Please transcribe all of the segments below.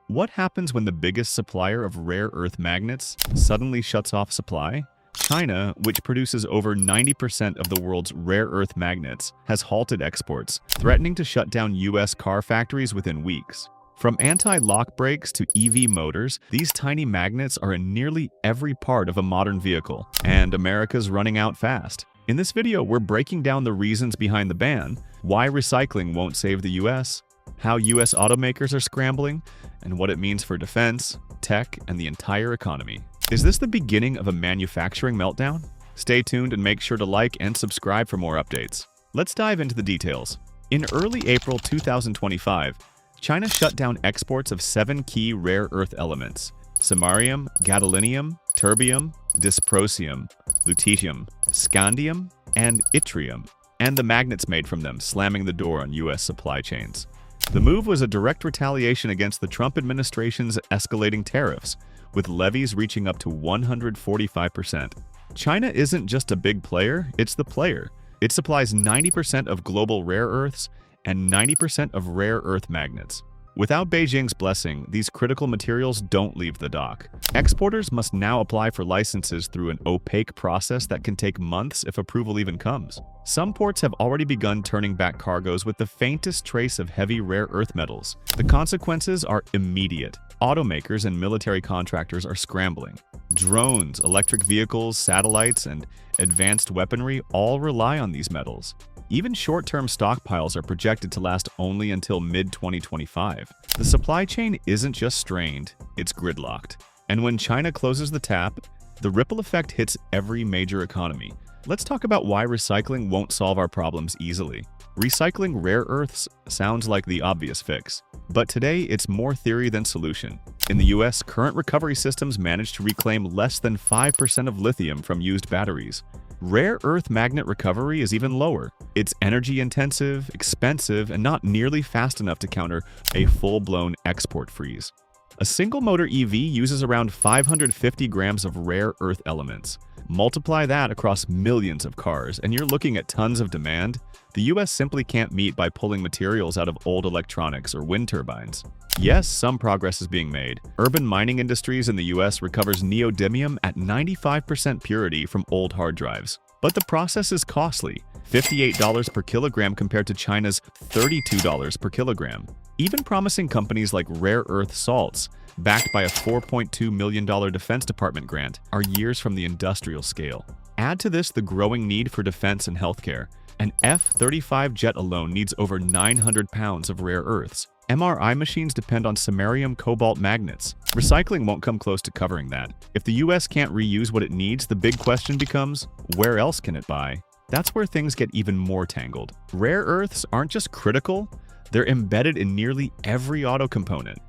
What happens when the biggest supplier of rare earth magnets suddenly shuts off supply? China, which produces over 90% of the world's rare earth magnets, has halted exports, threatening to shut down U.S. car factories within weeks. From anti-lock brakes to EV motors, these tiny magnets are in nearly every part of a modern vehicle, and America's running out fast. In this video, we're breaking down the reasons behind the ban, why recycling won't save the U.S., how U.S. automakers are scrambling, and what it means for defense, tech, and the entire economy. Is this the beginning of a manufacturing meltdown? Stay tuned and make sure to like and subscribe for more updates. Let's dive into the details. In early April 2025, China shut down exports of 7 key rare earth elements: samarium, gadolinium, terbium, dysprosium, lutetium, scandium, and yttrium, and the magnets made from them, slamming the door on U.S. supply chains. The move was a direct retaliation against the Trump administration's escalating tariffs, with levies reaching up to 145%. China isn't just a big player, it's the player. It supplies 90% of global rare earths and 90% of rare earth magnets. Without Beijing's blessing, these critical materials don't leave the dock. Exporters must now apply for licenses through an opaque process that can take months if approval even comes. Some ports have already begun turning back cargoes with the faintest trace of heavy rare earth metals. The consequences are immediate. Automakers and military contractors are scrambling. Drones, electric vehicles, satellites, and advanced weaponry all rely on these metals. Even short-term stockpiles are projected to last only until mid-2025. The supply chain isn't just strained, it's gridlocked. And when China closes the tap, the ripple effect hits every major economy. Let's talk about why recycling won't solve our problems easily. Recycling rare earths sounds like the obvious fix, but today it's more theory than solution. In the US, current recovery systems manage to reclaim less than 5% of lithium from used batteries. Rare earth magnet recovery is even lower. It's energy-intensive, expensive, and not nearly fast enough to counter a full-blown export freeze. A single-motor EV uses around 550 grams of rare earth elements. Multiply that across millions of cars, and you're looking at tons of demand the US simply can't meet by pulling materials out of old electronics or wind turbines. Yes, some progress is being made. Urban mining industries in the US recovers neodymium at 95% purity from old hard drives. But the process is costly, $58 per kilogram compared to China's $32 per kilogram. Even promising companies like Rare Earth Salts, backed by a $4.2 million Defense Department grant, are years from the industrial scale. Add to this the growing need for defense and healthcare. An F-35 jet alone needs over 900 pounds of rare earths. MRI machines depend on samarium cobalt magnets. Recycling won't come close to covering that. If the US can't reuse what it needs, the big question becomes, where else can it buy? That's where things get even more tangled. Rare earths aren't just critical, they're embedded in nearly every auto component.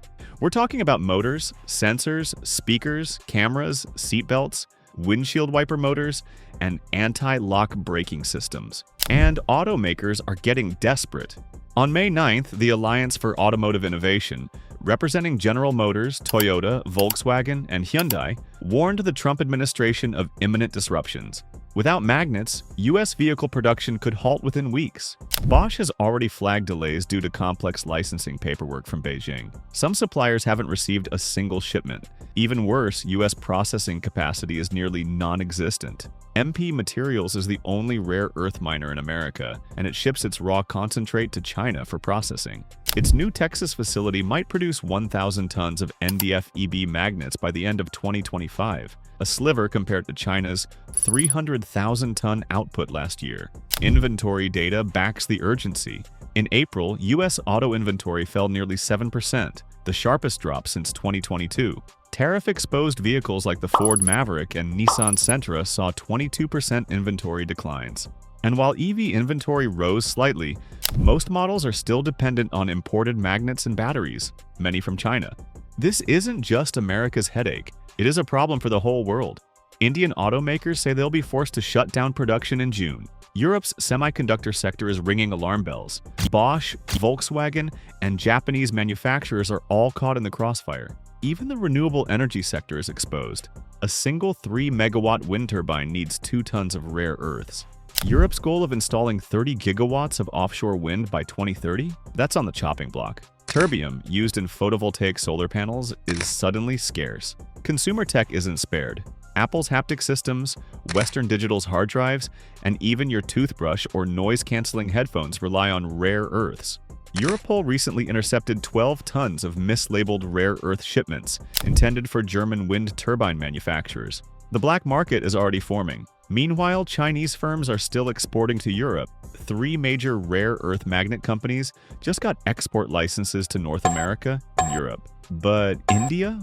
We're talking about motors, sensors, speakers, cameras, seatbelts, windshield wiper motors, and anti-lock braking systems. And automakers are getting desperate. On May 9th, the Alliance for Automotive Innovation, representing General Motors, Toyota, Volkswagen, and Hyundai, warned the Trump administration of imminent disruptions. Without magnets, U.S. vehicle production could halt within weeks. Bosch has already flagged delays due to complex licensing paperwork from Beijing. Some suppliers haven't received a single shipment. Even worse, U.S. processing capacity is nearly non-existent. MP Materials is the only rare earth miner in America, and it ships its raw concentrate to China for processing. Its new Texas facility might produce 1,000 tons of NdFeB magnets by the end of 2025, a sliver compared to China's 300,000-ton output last year. Inventory data backs the urgency. In April, U.S. auto inventory fell nearly 7%, the sharpest drop since 2022. Tariff-exposed vehicles like the Ford Maverick and Nissan Sentra saw 22% inventory declines. And while EV inventory rose slightly, most models are still dependent on imported magnets and batteries, many from China. This isn't just America's headache, it is a problem for the whole world. Indian automakers say they'll be forced to shut down production in June. Europe's semiconductor sector is ringing alarm bells. Bosch, Volkswagen, and Japanese manufacturers are all caught in the crossfire. Even the renewable energy sector is exposed. A single 3-megawatt wind turbine needs 2 tons of rare earths. Europe's goal of installing 30 gigawatts of offshore wind by 2030? That's on the chopping block. Terbium, used in photovoltaic solar panels, is suddenly scarce. Consumer tech isn't spared. Apple's haptic systems, Western Digital's hard drives, and even your toothbrush or noise-canceling headphones rely on rare earths. Europol recently intercepted 12 tons of mislabeled rare earth shipments intended for German wind turbine manufacturers. The black market is already forming. Meanwhile, Chinese firms are still exporting to Europe. 3 major rare earth magnet companies just got export licenses to North America and Europe. But India?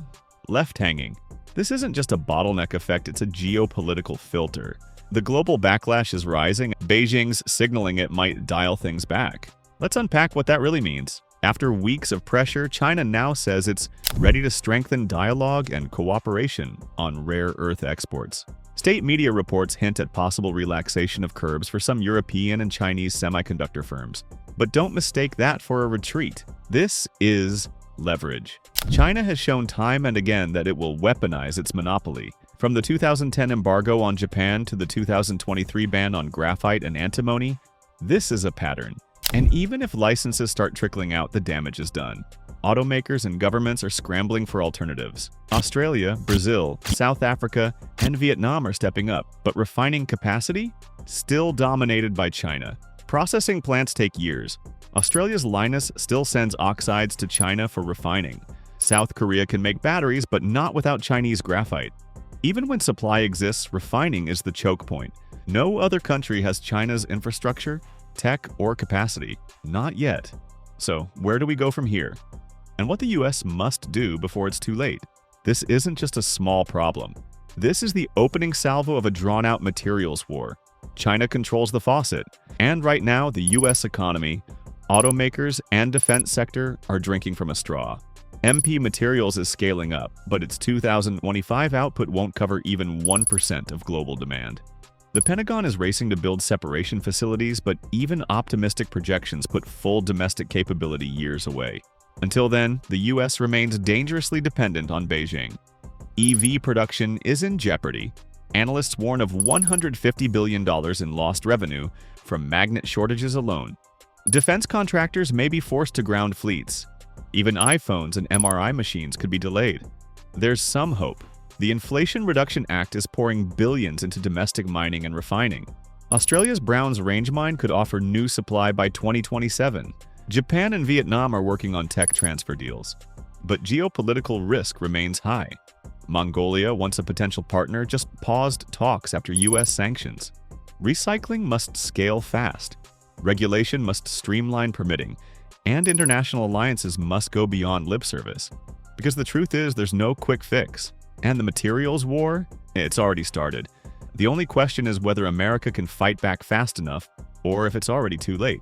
Left hanging. This isn't just a bottleneck effect, it's a geopolitical filter. The global backlash is rising. Beijing's signaling it might dial things back. Let's unpack what that really means. After weeks of pressure, China now says it's ready to strengthen dialogue and cooperation on rare earth exports. State media reports hint at possible relaxation of curbs for some European and Chinese semiconductor firms. But don't mistake that for a retreat. This is leverage. China has shown time and again that it will weaponize its monopoly. From the 2010 embargo on Japan to the 2023 ban on graphite and antimony, this is a pattern. And even if licenses start trickling out, the damage is done. Automakers and governments are scrambling for alternatives. Australia, Brazil, South Africa, and Vietnam are stepping up, but refining capacity? Still dominated by China. Processing plants take years. Australia's Lynas still sends oxides to China for refining. South Korea can make batteries, but not without Chinese graphite. Even when supply exists, refining is the choke point. No other country has China's infrastructure, tech, or capacity. Not yet. So, where do we go from here? And what the US must do before it's too late? This isn't just a small problem. This is the opening salvo of a drawn-out materials war. China controls the faucet, and right now the US economy, automakers, and defense sector are drinking from a straw. MP Materials is scaling up, but its 2025 output won't cover even 1% of global demand. The Pentagon is racing to build separation facilities, but even optimistic projections put full domestic capability years away. Until then, the US remains dangerously dependent on Beijing. EV production is in jeopardy. Analysts warn of $150 billion in lost revenue from magnet shortages alone. Defense contractors may be forced to ground fleets. Even iPhones and MRI machines could be delayed. There's some hope. The Inflation Reduction Act is pouring billions into domestic mining and refining. Australia's Browns Range mine could offer new supply by 2027. Japan and Vietnam are working on tech transfer deals. But geopolitical risk remains high. Mongolia, once a potential partner, just paused talks after US sanctions. Recycling must scale fast. Regulation must streamline permitting. And international alliances must go beyond lip service. Because the truth is, there's no quick fix. And the materials war? It's already started. The only question is whether America can fight back fast enough, or if it's already too late.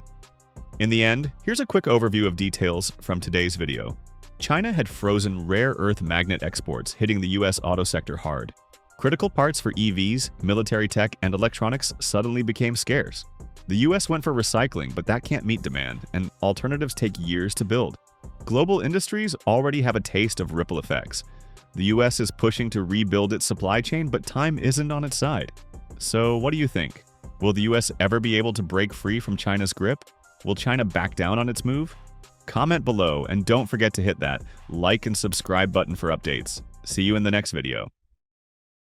In the end, here's a quick overview of details from today's video. China had frozen rare earth magnet exports, hitting the US auto sector hard. Critical parts for EVs, military tech, and electronics suddenly became scarce. The US went for recycling, but that can't meet demand, and alternatives take years to build. Global industries already have a taste of ripple effects. The US is pushing to rebuild its supply chain, but time isn't on its side. So what do you think? Will the US ever be able to break free from China's grip? Will China back down on its move? Comment below, and don't forget to hit that like and subscribe button for updates. See you in the next video.